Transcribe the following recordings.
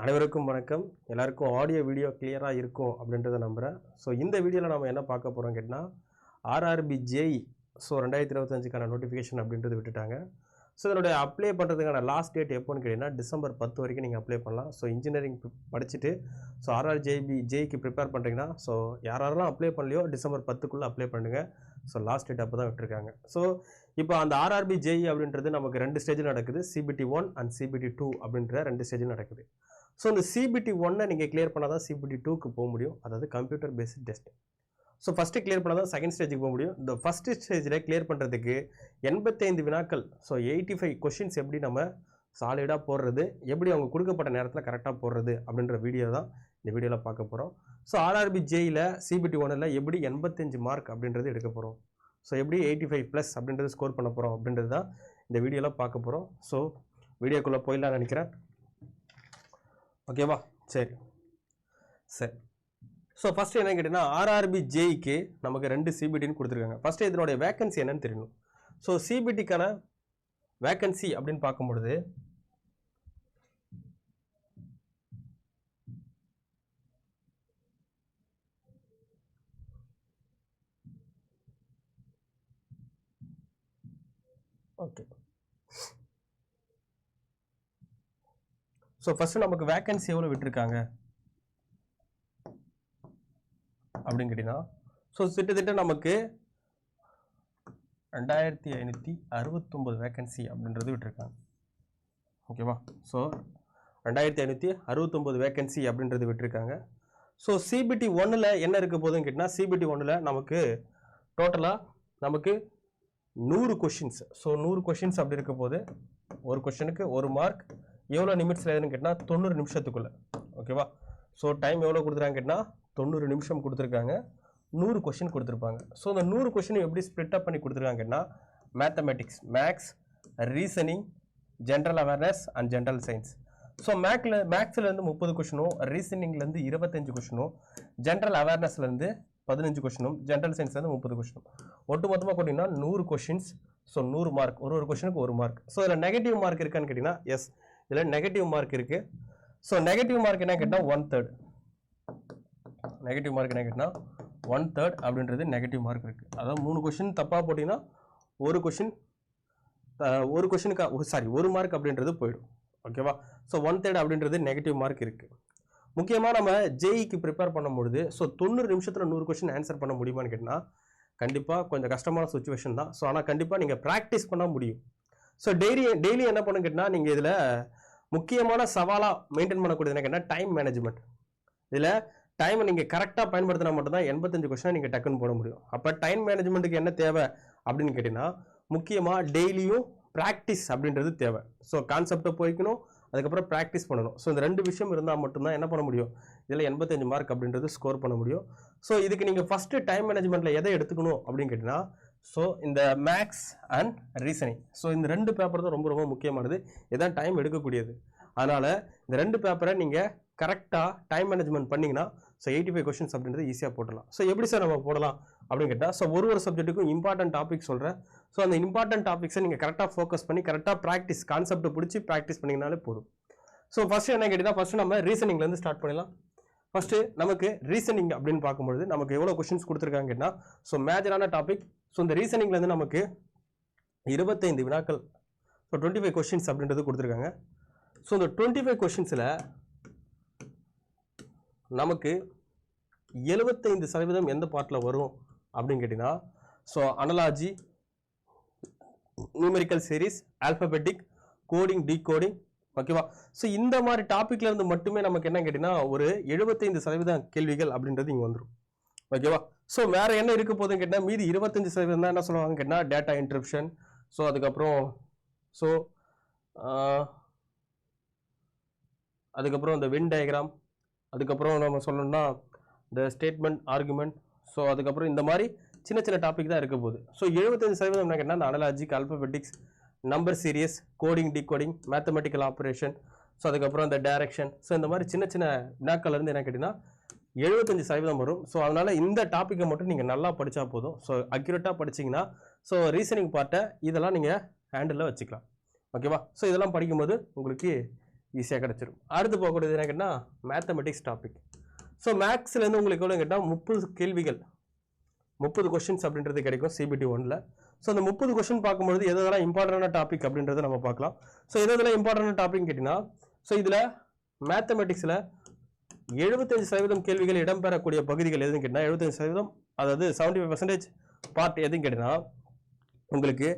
அனைவருக்கும் வணக்கம். எல்லாருக்கும் ஆடியோ வீடியோ கிளியராக இருக்கும் அப்படின்றத நம்புகிறேன். ஸோ இந்த வீடியோவில் நம்ம என்ன பார்க்க போகிறோம் கேட்டால் ஆர்ஆர்பி ஜேஇ 2025க்கான நோட்டிஃபிகேஷன் அப்படின்றது விட்டுட்டாங்க. ஸோ இதனுடைய அப்ளை பண்ணுறதுக்கான லாஸ்ட் டேட் எப்போன்னு கேட்டிங்கன்னா டிசம்பர் 10 வரைக்கும் நீங்கள் அப்ளை பண்ணலாம். ஸோ இன்ஜினியரிங் படிச்சுட்டு ஸோ ஜேஇக்கு ப்ரிப்பேர் பண்ணுறீங்கன்னா ஸோ யாரெல்லாம் அப்ளை பண்ணலையோ டிசம்பர் 10க்குள்ளே அப்ளை பண்ணுங்கள். ஸோ லாஸ்ட் டேட் அப்போ தான் விட்டுருக்காங்க. ஸோ இப்போ அந்த ஆர்ஆர்பி ஜேஇ அப்படின்றது நமக்கு 2 ஸ்டேஜில் நடக்குது. CBT 1 அண்ட் CBT 2 அப்படின்ற 2 ஸ்டேஜில் நடக்குது. ஸோ இந்த CBT 1 நீங்கள் கிளியர் பண்ணால் தான் CBT 2க்கு போக முடியும். அதாவது computer based test. So first clear பண்ணால் தான் செகண்ட் ஸ்டேஜுக்கு போக முடியும். இந்த ஃபஸ்ட்டு ஸ்டேஜில் கிளியர் பண்ணுறதுக்கு 85 வினாக்கள், ஸோ 85 கொஷின்ஸ் எப்படி நம்ம சாலிடாக போடுறது, எப்படி அவங்க கொடுக்கப்பட்ட நேரத்தில் கரெக்டாக போடுறது அப்படின்ற வீடியோ தான் இந்த வீடியோவில் பார்க்க போகிறோம். ஸோ ஆர்ஆர்பி ஜேஇயில் CBT 1ல் எப்படி 85 மார்க் அப்படின்றது எடுக்க போகிறோம், ஸோ எப்படி 85+ அப்படின்றது ஸ்கோர் பண்ண போகிறோம் அப்படின்றது தான் இந்த வீடியோவில் பார்க்க போகிறோம். ஸோ வீடியோக்குள்ளே போயிடலாம் நினைக்கிறேன். ஓகேவா? சரி. ஸோ ஃபஸ்ட்டு என்ன கேட்டிங்கன்னா ஆர்ஆர்பி ஜேஇக்கு நமக்கு 2 CBTன்னு கொடுத்துருக்காங்க. ஃபஸ்ட்டு இதனுடைய வேக்கன்சி என்னன்னு தெரியணும். ஸோ CBTக்கான வேக்கன்சி அப்படின்னு பார்க்கும்பொழுது ஓகே, ஸோ ஃபஸ்ட்டு நமக்கு வேக்கன்சி எவ்வளோ விட்டுருக்காங்க அப்படின்னு கேட்டிங்கன்னா ஸோ கிட்டத்தட்ட நமக்கு 2569 வேக்கன்சி அப்படின்றது விட்டுருக்காங்க. ஓகேவா? ஸோ 2569 வேக்கன்சி அப்படின்றது விட்டுருக்காங்க. ஸோ CBT 1ல் என்ன இருக்க போகுதுன்னு கேட்டிங்கன்னா CBT 1ல் நமக்கு டோட்டலாக நமக்கு 100 கொஷின்ஸ். ஸோ 100 கொஷின்ஸ் அப்படி இருக்க போது ஒரு கொஷனுக்கு 1 மார்க். எவ்வளோ நிமிட்ஸில் எதுன்னு கேட்டால் 90 நிமிஷத்துக்குள்ளே. ஓகேவா? ஸோ டைம் எவ்வளோ கொடுத்துருக்காங்க கேட்டால் 90 நிமிஷம் கொடுத்துருக்காங்க. 100 கொஷின் கொடுத்துருப்பாங்க. ஸோ இந்த 100 கொஷின் எப்படி ஸ்ப்ளிட் அப் பண்ணி கொடுத்துருக்காங்கன்னா mathematics, maths, reasoning, general awareness and general science. So மேக்ஸ்லேருந்து 30 கொஷினும், ரீசனிங்லேருந்து 25 கொஷினும், ஜென்ரல் அவேர்னஸ்லேருந்து 15 கொஷினும், ஜென்ரல் சயின்ஸ்லேருந்து 30 கொஷினும். ஒட்டு மொத்தமாக போட்டிங்கன்னா 100 கொஷின்ஸ். ஸோ 100 மார்க், ஒரு கொஷனுக்கு 1 மார்க். ஸோ இதில் நெகட்டிவ் மார்க் இருக்கான்னு கேட்டிங்கன்னா எஸ், இதில் நெகட்டிவ் மார்க் இருக்குது. ஸோ நெகட்டிவ் மார்க் என்ன கேட்டால் 1/3. நெகட்டிவ் மார்க் என்ன கேட்டால் 1/3 அப்படின்றது நெகட்டிவ் மார்க் இருக்குது. அதாவது 3 கொஷின் தப்பாக போட்டிங்கன்னா ஒரு மார்க் அப்படின்றது போயிடும். ஓகேவா? ஸோ 1/3 அப்படின்றது நெகட்டிவ் மார்க் இருக்குது. முக்கியமாக நம்ம ஜேஇக்கு ப்ரிப்பேர் பண்ணும்பொழுது ஸோ 90 நிமிஷத்தில் 100 கொஷின் ஆன்சர் பண்ண முடியுமான்னு கேட்டால் கண்டிப்பாக கொஞ்சம் கஷ்டமான சுச்சுவேஷன் தான். ஸோ ஆனால் கண்டிப்பாக நீங்கள் ப்ராக்டிஸ் பண்ண முடியும். ஸோ டெய்லி என்ன பண்ணணும் கேட்டால் நீங்கள் இதில் முக்கியமான சவாலாக மெயின்டைன் பண்ணக்கூடியது என்ன கேட்டால் டைம் மேனேஜ்மெண்ட். இதில் டைமை நீங்கள் கரெக்டாக பயன்படுத்தினா மட்டும்தான் 85 கொஸ்டினை நீங்கள் டக்குன்னு போட முடியும். அப்போ டைம் மேனேஜ்மெண்ட்டுக்கு என்ன தேவை அப்படின்னு கேட்டிங்கன்னா முக்கியமாக டெய்லியும் ப்ராக்டிஸ் அப்படின்றது தேவை. ஸோ கான்செப்டை போய்க்கணும், அதுக்கப்புறம் ப்ராக்டிஸ் பண்ணணும். ஸோ இந்த 2 விஷயம் இருந்தால் மட்டும்தான் என்ன பண்ண முடியும், இதில் 85 மார்க் அப்படின்றது ஸ்கோர் பண்ண முடியும். ஸோ இதுக்கு நீங்கள் ஃபஸ்ட்டு டைம் மேனேஜ்மெண்ட்டில் எதை எடுத்துக்கணும் அப்படின்னு கேட்டிங்கன்னா ஸோ இந்த மேக்ஸ் அண்ட் ரீசனிங். ஸோ இந்த 2 பேப்பர் தான் ரொம்ப ரொம்ப முக்கியமானது. இதான் டைம் எடுக்கக்கூடியது. அதனால் இந்த 2 பேப்பரை நீங்கள் கரெக்டாக டைம் மேனேஜ்மெண்ட் பண்ணிங்கன்னா ஸோ 85 கொஷின்ஸ் அப்படின்றது ஈஸியாக போடலாம். ஸோ எப்படி சார் நம்ம போடலாம் அப்படின்னு கேட்டால் ஸோ ஒரு சப்ஜெக்ட்டுக்கும் இம்பார்ட்டன்ட் டாபிக் சொல்கிறேன். ஸோ அந்த இம்பார்ட்டன்ட் டாபிக்ஸை நீங்கள் கரெக்டாக ஃபோக்கஸ் பண்ணி கரெக்டாக ப்ராக்டிஸ், கான்செப்டை பிடிச்சி ப்ராக்டிஸ் பண்ணிங்கனாலே போதும். ஸோ ஃபஸ்ட்டு என்ன கேட்டிங்கன்னா ஃபஸ்ட்டு நம்ம ரீசனிங்லேருந்து ஸ்டார்ட் பண்ணலாம். ஃபஸ்ட்டு நமக்கு ரீசனிங் அப்படின்னு பார்க்கும்பொழுது நமக்கு எவ்வளோ கொஷின்ஸ் கொடுத்துருக்காங்க கேட்டால் ஸோ மேஜரான டாபிக். ஸோ இந்த ரீசனிங்லேருந்து நமக்கு 25 வினாக்கள், ஸோ 25 கொஷின்ஸ் அப்படின்றது கொடுத்துருக்காங்க. ஸோ இந்த 25 கொஷின்ஸில் நமக்கு 75% எந்த பார்ட்டில் வரும் அப்படின்னு கேட்டிங்கன்னா so analogy, numerical series, alphabetic, coding, decoding. ஓகேவா? ஸோ இந்த மாதிரி டாப்பிக்ல இருந்து மட்டுமே நமக்கு என்ன கேட்டிங்கன்னா ஒரு 75% கேள்விகள் அப்படின்றது இங்கே வந்துடும். ஓகேவா? ஸோ வேற என்ன இருக்க போதுன்னு கேட்டால் மீதி 25% தான் என்ன சொல்லுவாங்க கேட்டால் டேட்டா இன்டர்ப்ஷன். ஸோ அதுக்கப்புறம் இந்த வென் டயக்ராம், அதுக்கப்புறம் நம்ம சொல்லணும்னா இந்த ஸ்டேட்மெண்ட், ஆர்குமெண்ட். ஸோ அதுக்கப்புறம் இந்த மாதிரி சின்ன சின்ன டாபிக் தான் இருக்க போகுது. ஸோ 75% என்ன கேட்டால் இந்த analogic, alphabetics, number series, coding, decoding, mathematical operation. So அதுக்கப்புறம் இந்த டைரக்ஷன். ஸோ இந்த மாதிரி சின்ன சின்ன வினாக்கள் இருந்து என்ன கேட்டிங்கன்னா 75% வரும். ஸோ அதனால் இந்த டாப்பிக்கை மட்டும் நீங்கள் நல்லா படித்தா போதும். ஸோ அக்யூரேட்டாக படிச்சிங்கன்னா ஸோ ரீசனிங் பார்ட்டை இதெல்லாம் நீங்கள் ஹேண்டில் வச்சுக்கலாம். ஓகேவா? ஸோ இதெல்லாம் படிக்கும்போது உங்களுக்கு ஈஸியாக கிடச்சிரும். அடுத்து போகக்கூடியது என்ன கேட்டால் மேத்தமெட்டிக்ஸ் டாபிக். ஸோ மேக்ஸ்லேருந்து உங்களுக்கு எவ்வளோ கேட்டால் 30 கேள்விகள் 30 கொஸ்டின்ஸ் அப்படின்றது கிடைக்கும் CBT 1ல். ஸோ அந்த 30 கொஸ்டின் பார்க்கும்போது எதெல்லாம் இம்பார்ட்டண்டான டாபிக் அப்படின்றத நம்ம பார்க்கலாம். ஸோ எதெல்லாம் இம்பார்ட்டண்டான டாபிக் கேட்டிங்கன்னா, ஸோ இதில் மேத்தமெட்டிக்ஸில் 75% கேள்விகள் இடம்பெறக்கூடிய பகுதிகள் எதுன்னு கேட்டிங்கன்னா 75%, அதாவது 75% பார்ட் எதுன்னு கேட்டிங்கன்னா உங்களுக்கு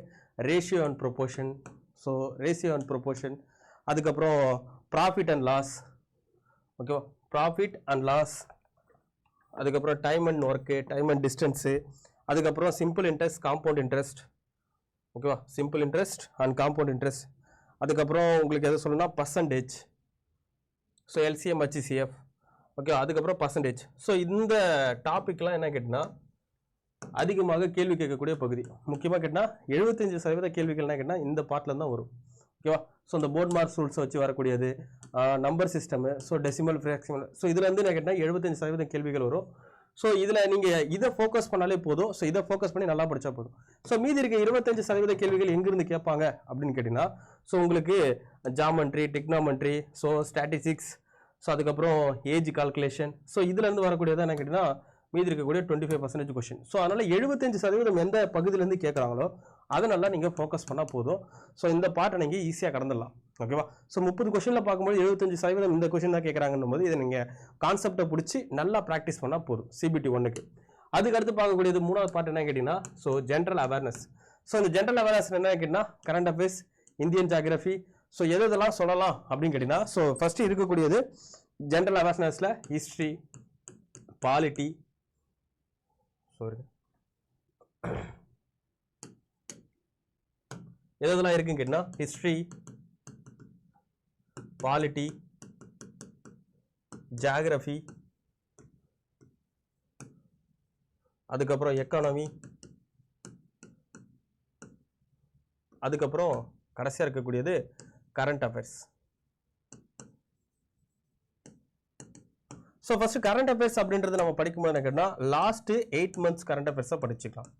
ratio and proportion. So ratio and proportion, அதுக்கப்புறம் ப்ராஃபிட் அண்ட் லாஸ், ஓகேவா, ப்ராஃபிட் அண்ட் லாஸ், அதுக்கப்புறம் time and work, time and distance, அதுக்கப்புறம் சிம்பிள் இன்ட்ரெஸ்ட், காம்பவுண்ட் இன்ட்ரெஸ்ட், ஓகேவா, simple interest and compound interest, அதுக்கப்புறம் உங்களுக்கு எதை சொல்லணும்னா percentage, so LCM HCF, okay, அதுக்கப்புறம் பர்சன்டேஜ். ஸோ இந்த டாபிக்லாம் என்ன கேட்டிங்கன்னா அதிகமாக கேள்வி கேட்கக்கூடிய பகுதி. முக்கியமாக கேட்டால் 75% கேள்விகள் என்ன கேட்டால் இந்த பார்ட்டில் தான் வரும், ஓகேவா. ஸோ இந்த போர்ட் மார்க்ஸ் ரூல்ஸை வச்சு வரக்கூடியது, number system, so decimal fractional, so இதில் வந்து என்ன கேட்டால் 75% கேள்விகள் வரும். ஸோ இதில் நீங்கள் இதை ஃபோக்கஸ் பண்ணாலே போதும். ஸோ இதை ஃபோக்கஸ் பண்ணி நல்லா படித்தா போதும். ஸோ மீதி இருக்க 25% கேள்விகள் எங்கேருந்து கேட்பாங்க அப்படின்னு கேட்டிங்கன்னா, ஸோ உங்களுக்கு ஜாமெண்ட்ரி, டிக்னாமெண்ட்ரி, ஸோ ஸ்டாட்டிஸ்டிக்ஸ், ஸோ அதுக்கப்புறம் ஏஜ் கால்குலேஷன், ஸோ இதுலேருந்து வரக்கூடியதான் என்ன கேட்டிங்கன்னா மீதி இருக்கக்கூடிய 25% கொஸ்டின். ஸோ அதனால் 75% எந்த பகுதியிலேருந்து கேட்குறாங்களோ அதை நல்லா நீங்கள் ஃபோக்கஸ் பண்ணால் போதும். ஸோ இந்த பார்ட்டை நீங்கள் ஈஸியாக கடந்துடலாம், ஓகேவா. ஸோ 30 கொஸ்டினில் பார்க்கும்போது 75% இந்த கொஸ்டின் தான் கேட்குறாங்கன்னும் போது இதை நீங்கள் கான்செப்டை பிடிச்சி நல்லா ப்ராக்டிஸ் பண்ணால் போதும் CBT 1க்கு. அதுக்கு அடுத்து பார்க்கக்கூடியது மூணாவது பார்ட் என்ன கேட்டிங்கன்னா, ஸோ ஜென்ரல் அவேர்னஸ். ஸோ இந்த ஜென்ரல் அவேர்னஸ் என்ன கேட்டிங்கன்னா current affairs, Indian geography, so எதெல்லாம் சொல்லலாம் அப்படின்னு கேட்டிங்கன்னா, ஸோ ஃபஸ்ட்டு இருக்கக்கூடியது ஜென்ரல் அவேர்னஸில் ஹிஸ்ட்ரி, பாலிட்டி, எதெல்லாம் இருக்குன்னு கேட்டிங்கன்னா ஹிஸ்ட்ரி, பாலிட்டி, ஜியாகிரஃபி, அதுக்கப்புறம் எக்கானமி, அதுக்கப்புறம் கடைசியாக இருக்கக்கூடியது current affairs. So first current affairs அப்படின்றது நம்ம படிக்கும்போது என்ன கேட்டால் லாஸ்ட் 8 months கரண்ட் அஃபேர்ஸை படிச்சுக்கலாம்,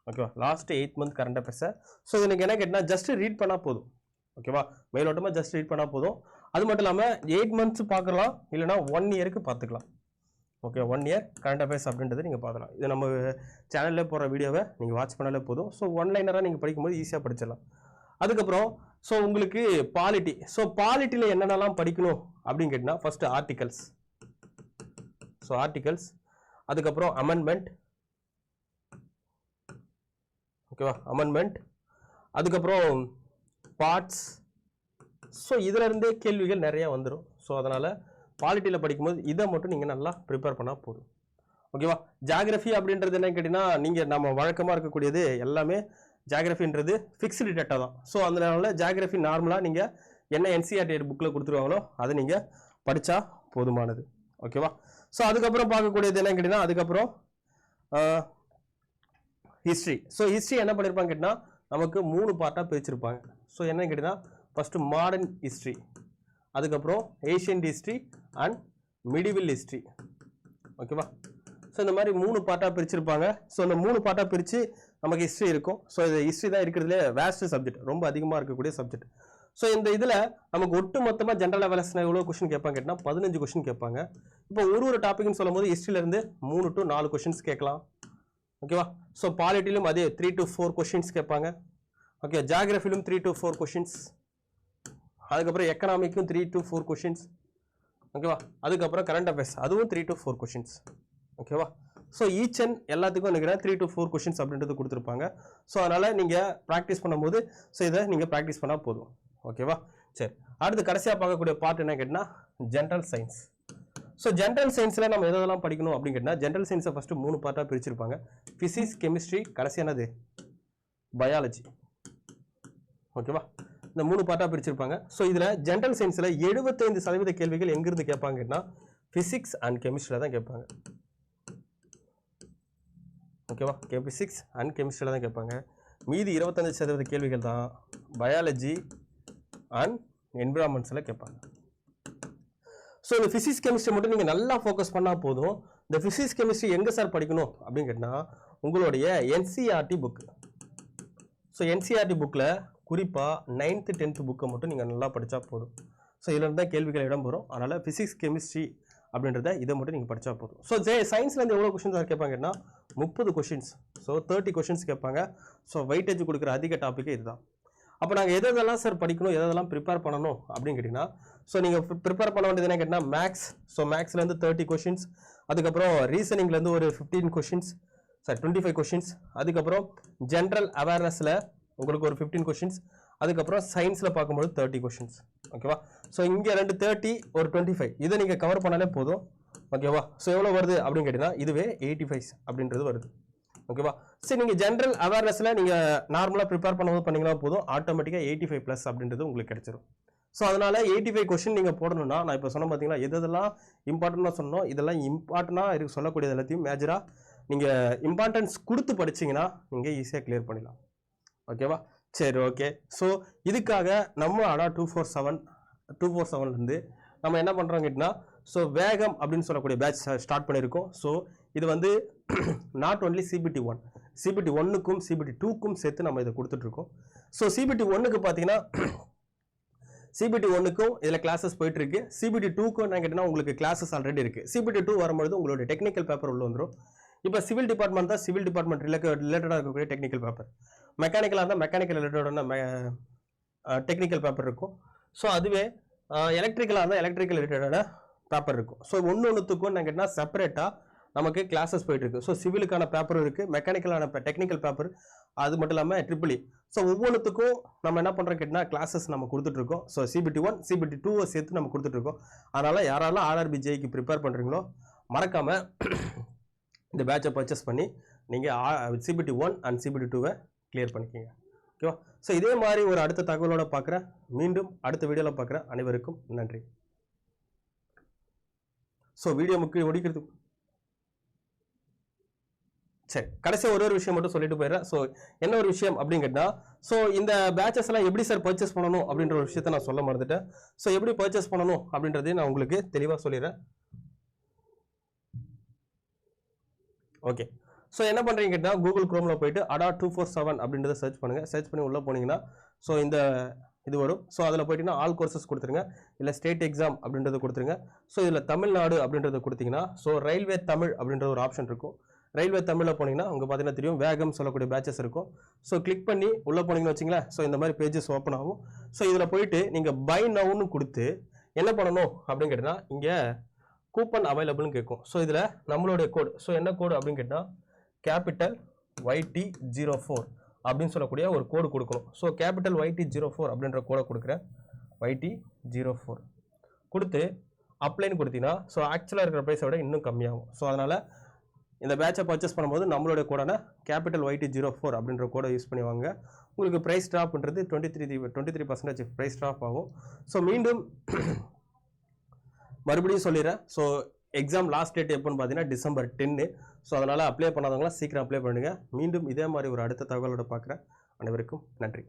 ஓகேவா. லாஸ்ட் 8 month கரண்ட் அஃபேர்ஸை ஸோ எனக்கு என்ன கேட்டால் ஜஸ்ட் ரீட் பண்ணால் போதும், ஓகேவா. மேலோட்டமாக ஜஸ்ட் ரீட் பண்ணால் போதும். அது மட்டும் இல்லாமல் 8 months பார்க்கலாம், இல்லைனா 1 yearக்கு பார்த்துக்கலாம், ஓகே. 1 year கரண்ட் அஃபேர்ஸ் அப்படின்றது நீங்கள் பார்க்கலாம். இது நம்ம சேனலில் போகிற வீடியோவை நீங்கள் வாட்ச் பண்ணாலே போதும். ஸோ ஒன்லைனராக நீங்கள் படிக்கும்போது ஈஸியாக படிச்சிடலாம். அதுக்கப்புறம் ஸோ உங்களுக்கு பாலிட்டி, ஸோ பாலிட்டியில் என்னென்னலாம் படிக்கணும் அப்படின்னு கேட்டிங்கன்னா ஃபர்ஸ்ட் ஆர்டிகல்ஸ், ஸோ ஆர்டிகல்ஸ், அதுக்கப்புறம் அமெண்ட்மெண்ட், ஓகேவா, அமெண்ட்மெண்ட், அதுக்கப்புறம் பார்ட்ஸ். ஸோ இதில் இருந்தே கேள்விகள் நிறையா வந்துடும். ஸோ அதனால் பாலிட்டியில் படிக்கும்போது இதை மட்டும் நீங்கள் நல்லா ப்ரிப்பேர் பண்ணால் போதும், ஓகேவா. ஜியாகிரஃபி அப்படின்றது என்ன கேட்டிங்கன்னா நீங்கள் நம்ம வழக்கமாக இருக்கக்கூடியது எல்லாமே ஜியாகிரஃபின்றது ஃபிக்ஸ்டு டேட்டா தான். ஸோ அதனால ஜியாகிரஃபி நார்மலாக நீங்கள் என்ன NCERT புக்கில் கொடுத்துருவாங்களோ அதை நீங்கள் படித்தா போதுமானது, ஓகேவா. ஸோ அதுக்கப்புறம் பார்க்கக்கூடியது என்ன கேட்டிங்கன்னா அதுக்கப்புறம் ஹிஸ்ட்ரி. ஸோ ஹிஸ்ட்ரி என்ன பண்ணியிருப்பாங்க கேட்டிங்கன்னா நமக்கு 3 பார்ட்டாக பிரிச்சிருப்பாங்க. ஸோ என்ன கேட்டிங்கன்னா ஃபஸ்ட்டு மாடர்ன் ஹிஸ்ட்ரி, அதுக்கப்புறம் ஏஷியன்ட் ஹிஸ்ட்ரி அண்ட் மிடிவில் ஹிஸ்ட்ரி, ஓகேவா. ஸோ இந்த மாதிரி 3 பார்ட்டாக பிரிச்சிருப்பாங்க. ஸோ இந்த 3 பார்ட்டாக பிரித்து நமக்கு ஹிஸ்ட்ரி இருக்கும். ஸோ இது ஹிஸ்ட்ரி தான் இருக்கிறதுலே வேஸ்ட் சப்ஜெக்ட், ரொம்ப அதிகமாக இருக்கக்கூடிய சப்ஜெக்ட். ஸோ இந்த இதில் நமக்கு ஒட்டு மொத்தமாக ஜென்ரல் அவேர்னஸ்னா எவ்வளோ கொஸ்டின் கேட்பாங்க கேட்டால் 15 கொஸ்டின் கேட்பாங்க. இப்போ ஒரு டாபிக்னு சொல்லும் போது ஹிஸ்ட்ரியிலேருந்து 3 to 4 கொஸ்டின்ஸ் கேட்கலாம், ஓகேவா. ஸோ பாலிட்டிலும் அதே 3 to 4 கொஸ்டின்ஸ் கேட்பாங்க, ஓகே. ஜியாகிரஃபிலும் 3 to 4 கொஸ்டின்ஸ், அதுக்கப்புறம் எக்கனாமிக்கும் 3 to 4 கொஸ்டின்ஸ், ஓகேவா. அதுக்கப்புறம் கரண்ட் அஃபேர்ஸ் அதுவும் 3 to 4 கொஸ்டின்ஸ், ஓகேவா. ஸோ ஈச் அண்ட் எல்லாத்துக்கும் நினைக்கிறேன் 3 to 4 கொஸ்டின்ஸ் அப்படின்றது கொடுத்துருப்பாங்க. ஸோ அதனால் நீங்கள் ப்ராக்டிஸ் பண்ணும்போது ஸோ இதை நீங்கள் ப்ராக்டிஸ் பண்ணால் போதும், ஓகேவா. சரி, அடுத்து கடைசியாக பார்க்கக்கூடிய பார்ட் என்ன கேட்டிங்கன்னா ஜென்ரல் சயின்ஸ். ஸோ ஜென்ரல் சயின்ஸில் நம்ம எதெல்லாம் படிக்கணும் அப்படின்னு கேட்டால் ஜென்ரல் சயின்ஸை ஃபஸ்ட்டு 3 பார்ட்டாக பிரிச்சிருப்பாங்க. ஃபிசிக்ஸ், கெமிஸ்ட்ரி, கடைசியானது பயாலஜி, ஓகேவா. இந்த 3 பார்ட்டாக பிரிச்சிருப்பாங்க. ஸோ இதில் ஜென்ரல் சயின்ஸில் 75% கேள்விகள் எங்கிருந்து கேட்பாங்க கேட்டால் ஃபிசிக்ஸ் அண்ட் கெமிஸ்ட்ரியில் தான் கேட்பாங்க, ஓகேவா. ஃபிசிக்ஸ் அண்ட் கெமிஸ்ட்ரியில் தான் கேட்பாங்க. மீதி 25% கேள்விகள் தான் பயாலஜி அண்ட் என்விரான்மெண்ட்ஸில் கேட்பாங்க. ஸோ இந்த ஃபிசிக்ஸ் கெமிஸ்ட்ரி மட்டும் நீங்கள் நல்லா ஃபோக்கஸ் பண்ணால் போதும். இந்த ஃபிசிக்ஸ் கெமிஸ்ட்ரி எங்கே சார் படிக்கணும் அப்படின்னு கேட்டால் உங்களுடைய NCERT புக்கு. ஸோ NCERT புக்கில் குறிப்பாக 9th 10th புக்கை மட்டும் நீங்கள் நல்லா படித்தா போதும். ஸோ இதில் இருந்தால் கேள்விகள் இடம் வரும். அதனால் ஃபிசிக்ஸ் கெமிஸ்ட்ரி அப்படின்றத இதை மட்டும் நீங்கள் படித்தா போதும். ஸோ சயின்ஸ்லேருந்து எவ்வளோ கொஷின்ஸ் கேட்பாங்கன்னா 30 கொஷின்ஸ். ஸோ 30 கொஷின்ஸ் கேட்பாங்க. ஸோ வெயிட்டேஜ் கொடுக்குற அதிக டாப்பிக்கே இதுதான். அப்போ நாங்கள் எதெல்லாம் சார் படிக்கணும், எதெல்லாம் ப்ரிப்பேர் பண்ணணும் அப்படின்னு கேட்டிங்கன்னா, ஸோ நீங்கள் ப்ரிப்பேர் பண்ண வேண்டியது என்ன கேட்டிங்கன்னா மேக்ஸ். ஸோ மேக்ஸ்லேருந்து 30 கொஷின்ஸ், அதுக்கப்புறம் ரீசனிங்லேருந்து ஒரு 15 கொஷின்ஸ், சார் 25 கொஷின்ஸ், அதுக்கப்புறம் ஜென்ரல் அவேர்னஸில் உங்களுக்கு ஒரு 15 கொஷின்ஸ், அதுக்கப்புறம் சயின்ஸில் பார்க்கும்போது 30 கொஷின்ஸ். ஓகேவா? ஸோ இங்கே 25 ஒரு 25 இதை நீங்கள் கவர் பண்ணாலே போதும். ஓகேவா? ஸோ எவ்வளோ வருது அப்படின்னு கேட்டிங்கன்னா இதுவே 85 அப்படின்றது வருது. ஓகேவா? சரி, நீங்கள் ஜென்ரல் அவேர்னஸில் நீங்கள் நார்மலாக ப்ரிப்பேர் பண்ணும்போது பண்ணிங்கன்னா போதும், ஆட்டோமேட்டிக்காக 85+ அப்படின்றது உங்களுக்கு கிடைச்சிரும். ஸோ அதனால் 85 கொஷின் நீங்கள் போடணும்னா, நான் இப்போ சொன்ன பார்த்தீங்களா எதெல்லாம் இம்பார்ட்டண்ட்டாக சொன்னோம், இதெல்லாம் இம்பார்ட்டண்ட்டாக இருக்கு சொல்லக்கூடியது எல்லாத்தையும் மேஜராக நீங்கள் இம்பார்ட்டன்ஸ் கொடுத்து படிச்சிங்கன்னா நீங்கள் ஈஸியாக கிளியர் பண்ணிடலாம். ஓகேவா? சரி, ஓகே. ஸோ இதுக்காக நம்ம ADA 247 நம்ம என்ன பண்ணுறோம் கேட்டிங்கன்னா, ஸோ வேகம் அப்படின்னு சொல்லக்கூடிய பேட்ச் ஸ்டார்ட் பண்ணியிருக்கோம். ஸோ இது வந்து not only CBT 1, CBT 1க்கும் CBT 2க்கும் சேர்த்து நம்ம இதை கொடுத்துட்ருக்கோம். ஸோ CBT 1க்கு பார்த்தீங்கன்னா CBT 1க்கும் இதில் கிளாஸஸ் போயிட்டுருக்கு. CBT 2க்கும் என்ன கேட்டிங்கன்னா உங்களுக்கு கிளாஸஸ் ஆல்ரெடி இருக்குது. CBT 2 வரும்பொழுது உங்களுடைய டெக்னிக்கல் பேப்பர் உள்ள வந்துடும். இப்போ சிவில் டிபார்ட்மெண்ட் தான் சிவில் டிபார்ட்மெண்ட் ரிலேட்டடாக இருக்கக்கூடிய டெக்னிக்கல் பேப்பர், மெக்கானிக்கலாக இருந்தால் மெக்கானிக்கல் ரிலேட்டடான டெக்னிக்கல் பேப்பர் இருக்கும். ஸோ அதுவே எலக்ட்ரிக்கலாக இருந்தால் எலக்ட்ரிக்கல் ரிலேட்டடான பேப்பர் இருக்கும். ஸோ ஒன்றுத்துக்கும் என்ன கேட்டால் செப்பரேட்டாக நமக்கு கிளாஸஸ் போயிட்டுருக்கு. ஸோ சிவிலுக்கான பேப்பரும் இருக்குது, மெக்கானிக்கலான டெக்னிக்கல் பேப்பர், அது மட்டும் இல்லாமல் ட்ரிபிள் இ. ஸோ ஒவ்வொன்றுத்துக்கும் நம்ம என்ன பண்ணுறோம் கேட்டிங்கன்னா கிளாஸஸ் நம்ம கொடுத்துட்ருக்கோம். ஸோ CBT 1 CBT 2 சேர்த்து நம்ம கொடுத்துட்ருக்கோம். அதனால் யாரெல்லாம் RRB JEEக்கு ப்ரிப்பேர் பண்ணுறீங்களோ மறக்காமல் இந்த பேட்சை பர்ச்சேஸ் பண்ணி நீங்கள் CBT 1 அண்ட் CBT 2 கிளியர் பண்ணிக்கோங்க. ஓகேவா? ஸோ இதே மாதிரி ஒரு அடுத்த தகவலோட பார்க்குறேன். மீண்டும் அடுத்த வீடியோவில் பார்க்குறேன். அனைவருக்கும் நன்றி. ஸோ வீடியோ முடிக்கிறது சரி, கடைசியாக ஒரு விஷயம் மட்டும் சொல்லிட்டு போயிடுறேன். ஸோ என்ன ஒரு விஷயம் அப்படின்னு கேட்டால், ஸோ இந்த பேட்சஸ் எல்லாம் எப்படி சார் பர்ச்சேஸ் பண்ணணும் அப்படின்ற ஒரு விஷயத்த நான் சொல்ல மறந்துட்டேன். ஸோ எப்படி பர்ச்சேஸ் பண்ணணும் அப்படின்றதையும் நான் உங்களுக்கு தெளிவாக சொல்லிடுறேன். ஓகே, ஸோ என்ன பண்ணுறீங்க கேட்டால் கூகுள் குரோமில் போயிட்டு ADA 247 அப்படின்றத சர்ச் பண்ணுங்கள். சர்ச் பண்ணி உள்ளே போனீங்கன்னா ஸோ இந்த இது வரும். ஸோ அதில் போயிட்டீங்கன்னா ஆல் கோர்சஸ் கொடுத்துருங்க, இல்லை ஸ்டேட் எக்ஸாம் அப்படின்றத கொடுத்துருங்க. ஸோ இதில் தமிழ்நாடு அப்படின்றத கொடுத்தீங்கன்னா ஸோ ரயில்வே தமிழ் அப்படின்ற ஒரு ஆப்ஷன் இருக்கும். ரயில்வே தமிழில் போனீங்கன்னா உங்கள் பார்த்தீங்கன்னா தெரியும் வேகம் சொல்லக்கூடிய பேட்சஸ் இருக்கும். ஸோ கிளிக் பண்ணி உள்ளே போனீங்கன்னு வச்சிங்களேன், ஸோ இந்த மாதிரி பேஜஸ் ஓப்பன் ஆகும். ஸோ இதில் போயிட்டு நீங்கள் பை நவுன்னு கொடுத்து என்ன பண்ணணும் அப்படின்னு கேட்டிங்கன்னா இங்கே கூப்பன் அவைலபிள்னு கேட்கும். ஸோ இதில் நம்மளுடைய கோடு, ஸோ என்ன கோடு அப்படின்னு கேட்டால் கேபிட்டல் YT04 அப்படின்னு சொல்லக்கூடிய ஒரு கோடு கொடுக்கணும். ஸோ கேபிட்டல் YT04 அப்படின்ற கோடை கொடுக்குறேன். YT04 கொடுத்து அப்ளைன்னு கொடுத்தீங்கன்னா ஸோ ஆக்சுவலாக இருக்கிற ப்ரைஸை விட இன்னும் கம்மியாகும். ஸோ அதனால் இந்த பேட்சை பர்ச்சேஸ் பண்ணும்போது நம்மளுடைய கோடான கேபிட்டல் YT04 அப்படின்ற கோடை யூஸ் பண்ணி வாங்க. உங்களுக்கு ப்ரைஸ் ட்ராப்ன்றது 23% ப்ரைஸ் ட்ராப் ஆகும். ஸோ மீண்டும் மறுபடியும் சொல்லிடுறேன். ஸோ எக்ஸாம் லாஸ்ட் டேட் எப்போன்னு பார்த்தீங்கன்னா December 10. ஸோ அதனால் அப்ளை பண்ணாதவங்களாம் சீக்கிரம் அப்ளை பண்ணுங்கள். மீண்டும் இதே மாதிரி ஒரு அடுத்த தகவலோட பார்க்குறேன். அனைவருக்கும் நன்றி.